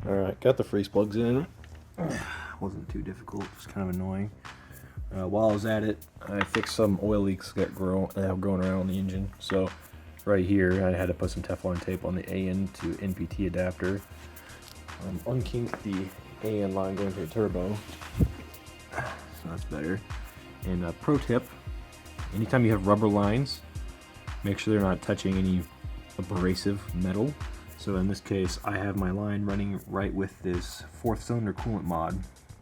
Alright, got the freeze plugs in. Wasn't too difficult, just kind of annoying. While I was at it, I fixed some oil leaks that have grown around the engine. So right here, I had to put some Teflon tape on the AN to NPT adapter. Unkinked the AN line going to the turbo, so that's better. And pro tip, anytime you have rubber lines, make sure they're not touching any abrasive metal. So in this case, I have my line running right with this 4th cylinder coolant mod.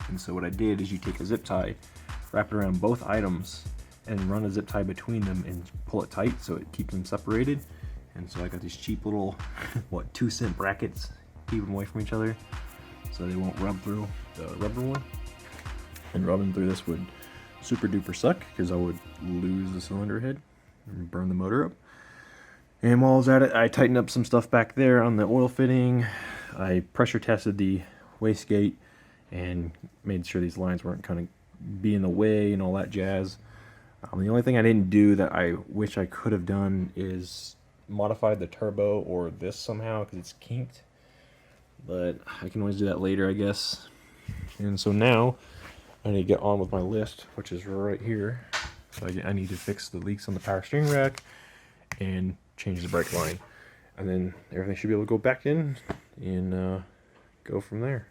And so what I did is you take a zip tie, wrap it around both items, and run a zip tie between them and pull it tight so it keeps them separated. And so I got these cheap little, 2-cent brackets, keep them away from each other so they won't rub through the rubber one. And rubbing through this would super duper suck because I would lose the cylinder head and burn the motor up. And while I was at it, I tightened up some stuff back there on the oil fitting. I pressure tested the wastegate and made sure these lines weren't kind of be in the way and all that jazz. The only thing I didn't do that I wish I could have done is modify the turbo or this somehow because it's kinked. But I can always do that later, I guess. And so now I need to get on with my list, which is right here. So I need to fix the leaks on the power steering rack and change the brake line. And then everything should be able to go back in and go from there.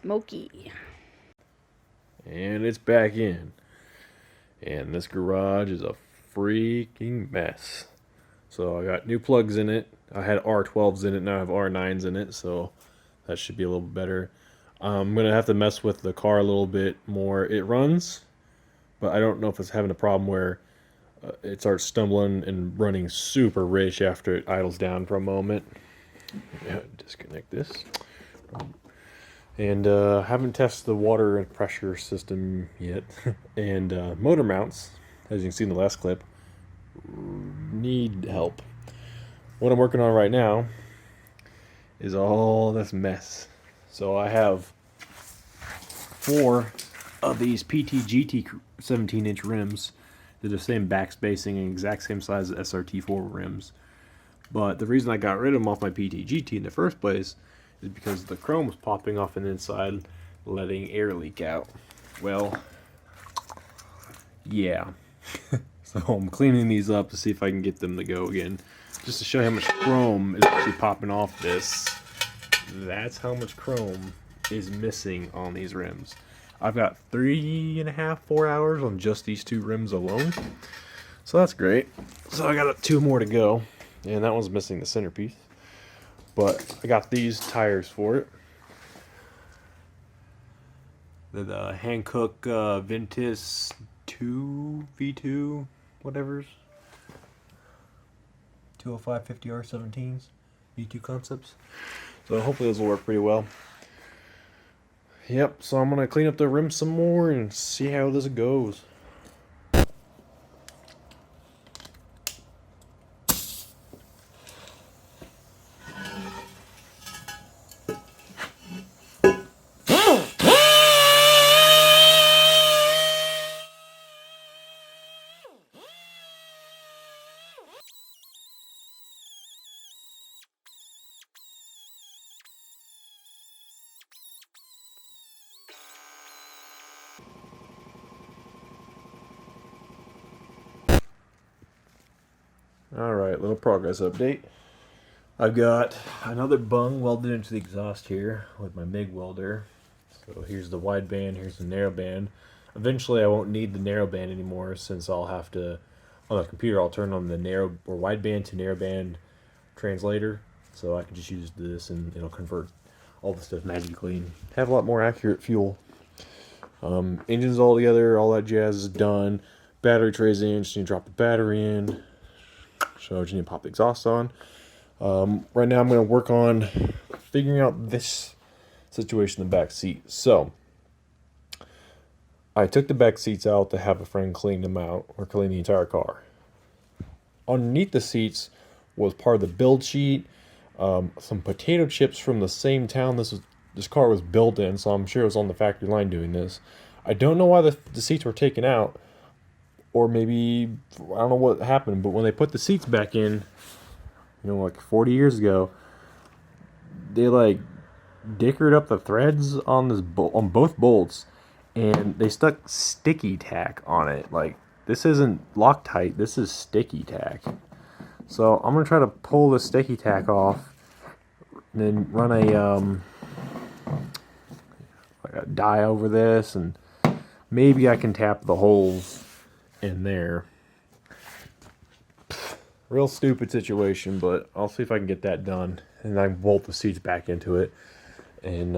Smoky. And it's back in. And this garage is a freaking mess. So I got new plugs in it. I had R12s in it, now I have R9s in it, so that should be a little better. I'm going to have to mess with the car a little bit more. It runs, but I don't know if it's having a problem where it starts stumbling and running super rich after it idles down for a moment. Yeah, disconnect this. And haven't tested the water and pressure system yet. And motor mounts, as you can see in the last clip, need help. What I'm working on right now is all this mess. So I have 4 of these PT-GT 17-inch rims. They're the same back spacing and exact same size as SRT4 rims. But the reason I got rid of them off my PT-GT in the first place is because the chrome was popping off on the inside, letting air leak out. Well, yeah. So I'm cleaning these up to see if I can get them to go again. Just to show you how much chrome is actually popping off this. That's how much chrome is missing on these rims. I've got 3.5, 4 hours on just these 2 rims alone. So that's great. So I got 2 more to go. And that one's missing the centerpiece. But I got these tires for it. They're the Hankook Ventus 2 V2 whatever's 205 50R17s V2 concepts. So hopefully those will work pretty well. Yep, so I'm gonna clean up the rim some more and see how this goes. Alright, little progress update. I've got another bung welded into the exhaust here with my MIG welder. So here's the wide band, here's the narrow band. Eventually I won't need the narrow band anymore since I'll have to, on the computer I'll turn on the narrow or wide band to narrow band translator. So I can just use this and it'll convert all the stuff magically and have a lot more accurate fuel. Engines all together, all that jazz is done. Battery trays in, just need to drop the battery in. So you need to pop the exhaust on. Right now I'm going to work on figuring out this situation in the back seat. So I took the back seats out to have a friend clean them out, or clean the entire car. Underneath the seats was part of the build sheet, some potato chips from the same town this car was built in, so I'm sure it was on the factory line doing this. I don't know why the seats were taken out, or maybe, I don't know what happened, but when they put the seats back in, like 40 years ago, they like dickered up the threads on on both bolts, and they stuck sticky tack on it. Like, this isn't Loctite, this is sticky tack. So I'm gonna try to pull the sticky tack off, and then run like a die over this, and maybe I can tap the holes in there. Real stupid situation, but I'll see if I can get that done, and I bolt the seats back into it. And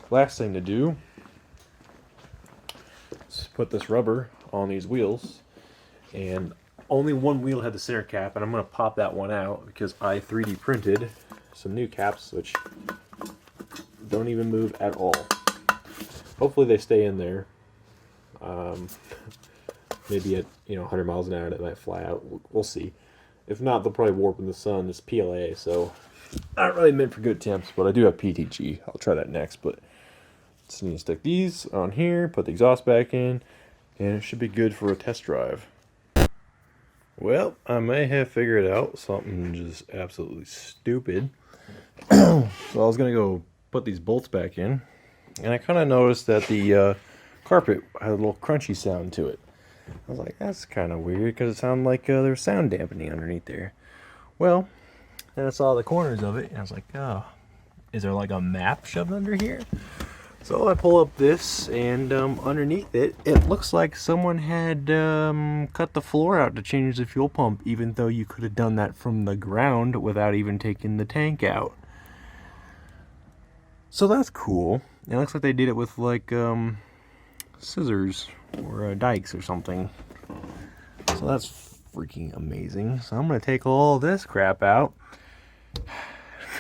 last thing to do is put this rubber on these wheels, and only one wheel had the center cap, and I'm going to pop that one out because I 3D printed some new caps which don't even move at all. Hopefully they stay in there. Maybe at 100 miles an hour it might fly out. We'll see. If not, they'll probably warp in the sun. It's PLA, so not really meant for good temps, but I do have PTG. I'll try that next, but just need to stick these on here, put the exhaust back in, and it should be good for a test drive. Well, I may have figured out something just absolutely stupid. So I was going to go put these bolts back in, and I kind of noticed that the carpet had a little crunchy sound to it. I was like, that's kind of weird, because it sounded like there's sound dampening underneath there. Well, then I saw the corners of it, and I was like, oh, is there like a map shoved under here? So I pull up this, and underneath it, it looks like someone had cut the floor out to change the fuel pump, even though you could have done that from the ground without even taking the tank out. So that's cool. It looks like they did it with like scissors or dikes or something. So that's freaking amazing. So I'm going to take all this crap out.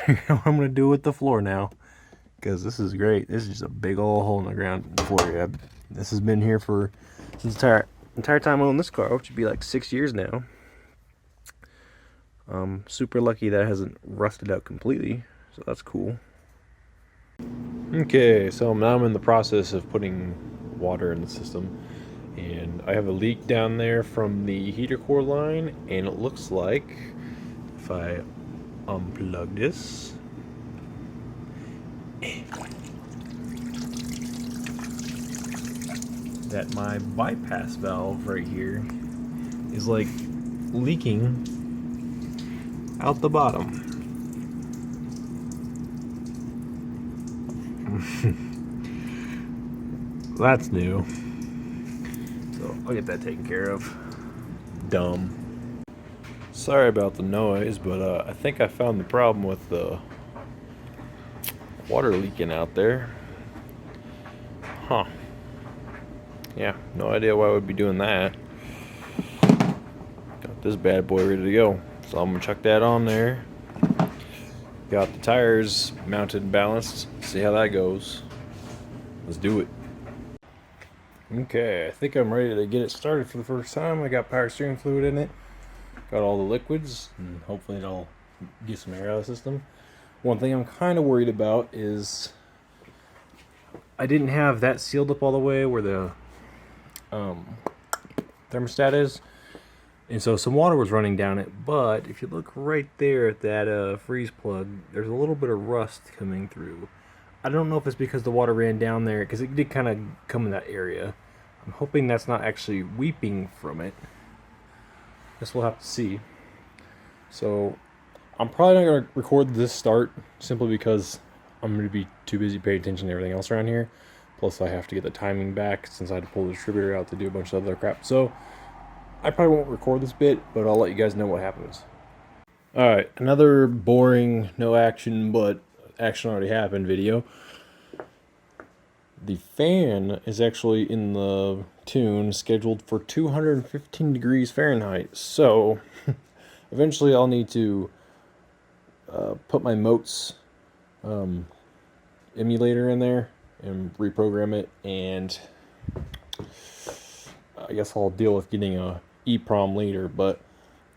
Figure out what I'm going to do with the floor now, because this is great. This is just a big old hole in the ground floor. This has been here for since the entire time I own this car, which would be like 6 years now. Super lucky that it hasn't rusted out completely, so that's cool. Okay, so now I'm in the process of putting water in the system, and I have a leak down there from the heater core line, and it looks like if I unplug this, that my bypass valve right here is like leaking out the bottom. That's new, so I'll get that taken care of. Dumb. Sorry about the noise, but I think I found the problem with the water leaking out there. Huh. Yeah, no idea why I would be doing that. Got this bad boy ready to go, so I'm gonna chuck that on there. Got the tires mounted and balanced. See how that goes. Let's do it. Okay, I think I'm ready to get it started for the first time. I got power steering fluid in it. Got all the liquids, and hopefully it'll get some air out of the system. One thing I'm kind of worried about is I didn't have that sealed up all the way where the thermostat is, and so some water was running down it. But if you look right there at that freeze plug, there's a little bit of rust coming through. I don't know if it's because the water ran down there, because it did kind of come in that area. I'm hoping that's not actually weeping from it. Guess we'll have to see. So I'm probably not going to record this start, simply because I'm going to be too busy paying attention to everything else around here. Plus I have to get the timing back, since I had to pull the distributor out to do a bunch of other crap. So I probably won't record this bit, but I'll let you guys know what happens. Alright, another boring, no action, but action already happened video. The fan is actually in the tune scheduled for 215 degrees Fahrenheit. So eventually I'll need to put my Motes emulator in there and reprogram it, and I guess I'll deal with getting a EEPROM later. But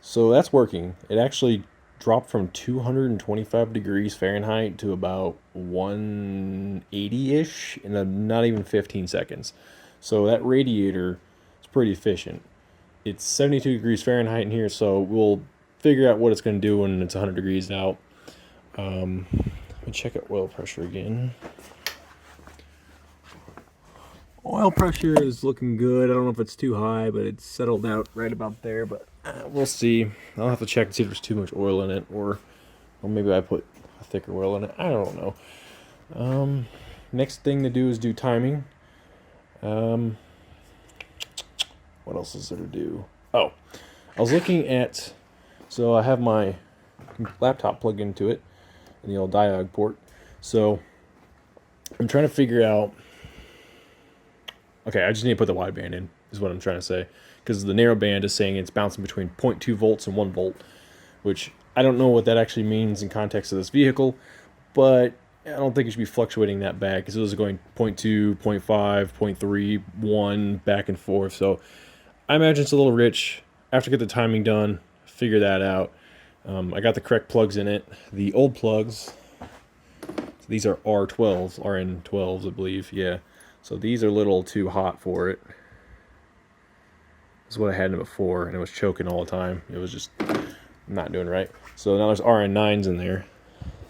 so that's working. It actually dropped from 225 degrees Fahrenheit to about 180-ish in not even 15 seconds. So that radiator is pretty efficient. It's 72 degrees Fahrenheit in here, so we'll figure out what it's going to do when it's 100 degrees out. Let me check out oil pressure again. Oil pressure is looking good. I don't know if it's too high, but it's settled out right about there. But we'll see. I'll have to check and see if there's too much oil in it, or maybe I put a thicker oil in it. I don't know. Next thing to do is do timing. What else is there to do? Oh, I was looking at. So I have my laptop plugged into it, in the old diode port. So I'm trying to figure out. Okay, I just need to put the wideband in, is what I'm trying to say. Because the narrow band is saying it's bouncing between 0.2 volts and 1 volt, which I don't know what that actually means in context of this vehicle, but I don't think it should be fluctuating that bad, because it was going 0.2, 0.5, 0.3, 1, back and forth. So I imagine it's a little rich. After I get the timing done, figure that out. I got the correct plugs in it. The old plugs, so these are R12s, RN12s, I believe, yeah. So these are a little too hot for it. This is what I had in it before, and it was choking all the time. It was just not doing right. So now there's RN9s in there.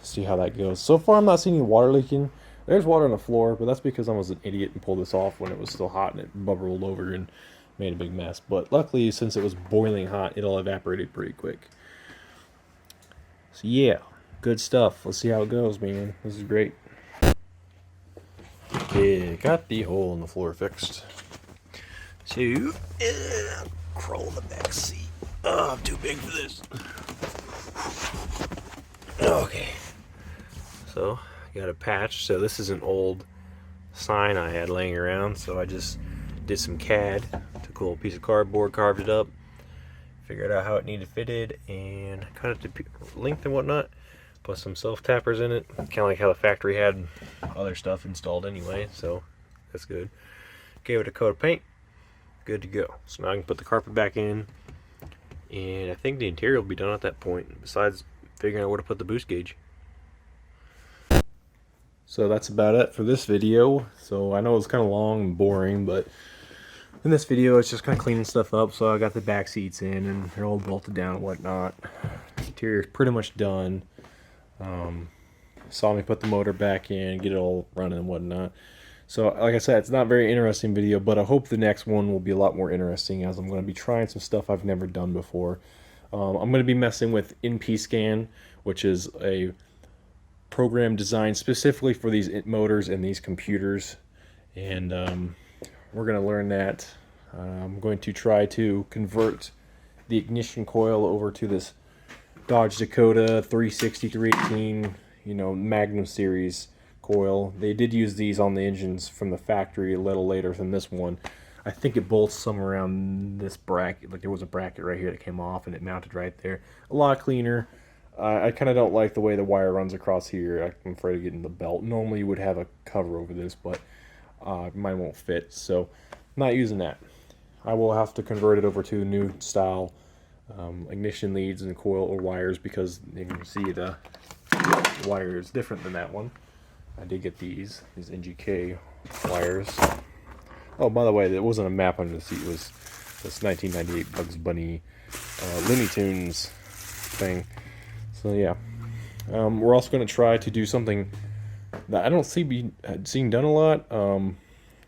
See how that goes. So far I'm not seeing any water leaking. There's water on the floor, but that's because I was an idiot and pulled this off when it was still hot, and it bubbled over and made a big mess. But luckily, since it was boiling hot, it'll evaporate pretty quick. So yeah, good stuff. Let's see how it goes, man. This is great. Okay, got the hole in the floor fixed. So, crawl in the back seat. Oh, I'm too big for this. Okay. So, I got a patch. So this is an old sign I had laying around. So I just did some CAD. Took a little piece of cardboard, carved it up, figured out how it needed fitted, and cut it to length and whatnot. Put some self-tappers in it, kind of like how the factory had other stuff installed anyway, so that's good. Gave it a coat of paint, good to go. So now I can put the carpet back in, and I think the interior will be done at that point, besides figuring out where to put the boost gauge. So that's about it for this video. So I know it's kind of long and boring, but in this video it's just kind of cleaning stuff up. So I got the back seats in, and they're all bolted down and whatnot. The interior is pretty much done. Saw me put the motor back in, get it all running and whatnot. So like I said, it's not a very interesting video, but I hope the next one will be a lot more interesting, as I'm going to be trying some stuff I've never done before. I'm going to be messing with NP-Scan, which is a program designed specifically for these motors and these computers, and we're going to learn that. I'm going to try to convert the ignition coil over to this Dodge Dakota 360, 318, Magnum series coil. They did use these on the engines from the factory a little later than this one. I think it bolts somewhere around this bracket. Like, there was a bracket right here that came off, and it mounted right there. A lot cleaner. I kind of don't like the way the wire runs across here. I'm afraid of getting the belt. Normally you would have a cover over this, but mine won't fit, so I'm not using that. I will have to convert it over to a new style ignition leads and coil or wires, because you can see the wire is different than that one. I did get these NGK wires. Oh, by the way, there wasn't a map under the seat. It was this 1998 Bugs Bunny Looney Tunes thing. So yeah, we're also going to try to do something that I don't see seen done a lot.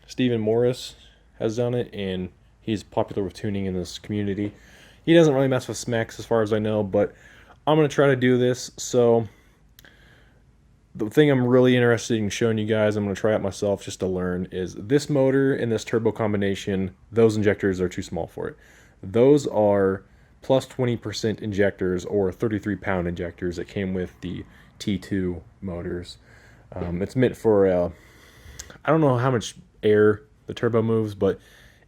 Stephen Morris has done it, and he's popular with tuning in this community. He doesn't really mess with smacks as far as I know, but I'm going to try to do this. So the thing I'm really interested in showing you guys, I'm going to try it myself just to learn, is this motor and this turbo combination, those injectors are too small for it. Those are plus 20% injectors, or 33-pound injectors that came with the T2 motors. It's meant for, I don't know how much air the turbo moves, but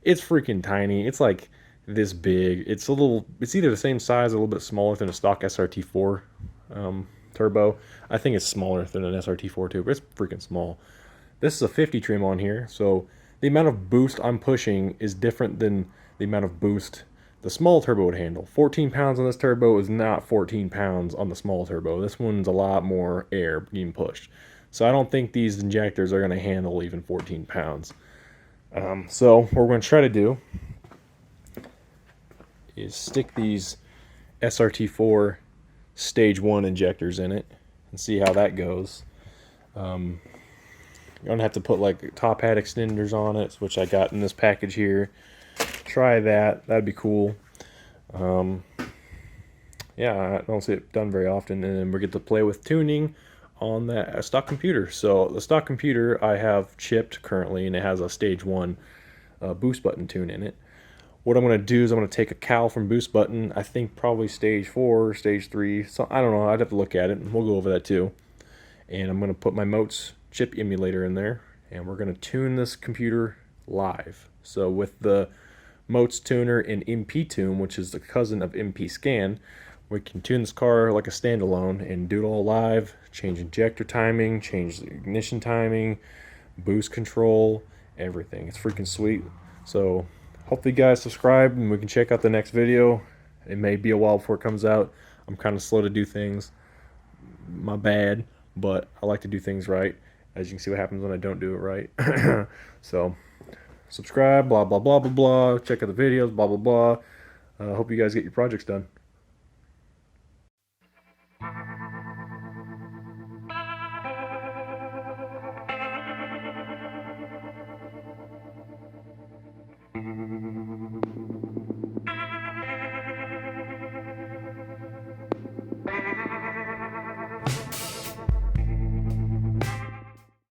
It's freaking tiny. It's like this big. It's either the same size, a little bit smaller than a stock SRT4 turbo. I think it's smaller than an SRT4 too, but it's freaking small. This is a 50 trim on here, so the amount of boost I'm pushing is different than the amount of boost the small turbo would handle. 14 pounds on this turbo is not 14 pounds on the small turbo. This one's a lot more air being pushed. So I don't think these injectors are going to handle even 14 pounds. So what we're going to try to do is stick these SRT4 stage 1 injectors in it and see how that goes. You're going to have to put like top hat extenders on it, which I got in this package here. Try that. That'd be cool. Yeah, I don't see it done very often. And then we get to play with tuning on that stock computer. So the stock computer I have chipped currently, and it has a stage 1 boost button tune in it. What I'm going to do is I'm going to take a cowl from boost button, I think probably stage 4 or stage 3, so I don't know, I'd have to look at it, and we'll go over that too. And I'm going to put my Motes chip emulator in there, and we're going to tune this computer live. So with the Motes tuner in MP Tune, which is the cousin of MP Scan, we can tune this car like a standalone and do it all live, change injector timing, change the ignition timing, boost control, everything. It's freaking sweet. So hopefully you guys subscribe and we can check out the next video. It may be a while before it comes out. I'm kind of slow to do things. My bad, but I like to do things right. As you can see what happens when I don't do it right. So subscribe, blah, blah, blah, blah, blah. Check out the videos, blah, blah, blah. Hope you guys get your projects done.